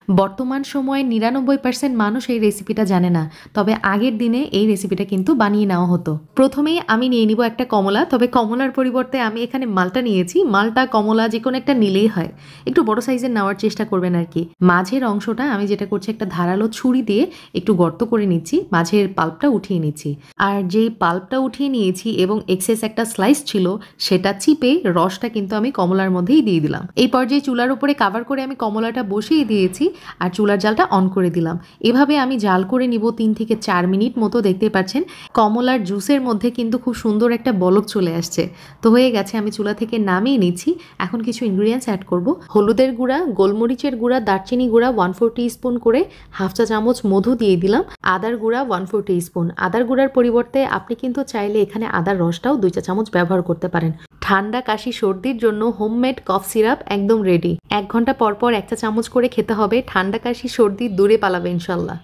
বর্তমান সময়ে ৯৯% মানুষ এই রেসিপিটা জানে না। তবে আগের দিনে এই রেসিপিটা কিন্তু বানিয়ে নেওয়া হতো। প্রথমেই আমি নিয়ে নিব একটা কমলা, তবে কমলার পরিবর্তে আমি এখানে মালটা নিয়েছি। মালটা, কমলা যেকোনো একটা নিলেই হয়। একটু বড় সাইজের নেওয়ার চেষ্টা করবেন আরকি। মাঝের অংশটা আমি যেটা করছি, একটা ধারালো ছুরি দিয়ে একটু গর্ত করে নিচ্ছি, মাঝের পাল্পটা উঠিয়ে নিচ্ছি। আর যেই পাল্পটা উঠিয়ে নিয়েছি এবং এক্সেস একটা স্লাইস ছিল সেটা চিপে রসটা কিন্তু আমি কমলার মধ্যেই দিয়ে দিলাম। এই পর্যায়ে চুলার উপরে কাভার করে আমি কমলাটা বসিয়ে দিয়েছি আর চুলার জালটা অন করে দিলাম। এভাবে আমি জাল করে নিব ৩ থেকে ৪ মিনিট মতো। দেখতে পাচ্ছেন কমলার জুসের মধ্যে কিন্তু খুব সুন্দর একটা বলক চলে আসছে। তো হয়ে গেছে, আমি চুলা থেকে নামিয়ে নিচ্ছি। এখন কিছু ইনগ্রিডিয়েন্টস অ্যাড করব। হলুদের গুঁড়া, গোলমরিচের গুঁড়া, দারচিনি গুঁড়া 1/4 টিস্পুন করে, হাফ চা চামচ মধু দিয়ে দিলাম, আদার গুঁড়া 1/4 টিস্পুন। আদার গুঁড়ার পরিবর্তে আপনি কিন্তু চাইলে এখানে আদার রসটাও 2 চা চামচ ব্যবহার করতে পারেন। ঠান্ডা, কাশি, সর্দির জন্য হোমমেড কফ সিরাপ একদম রেডি। 1 ঘন্টা পর পর 1 চা চামচ করে খেতে হবে। ঠান্ডা, কাশি, সর্দি দূরে পালাবে ইনশাল্লাহ।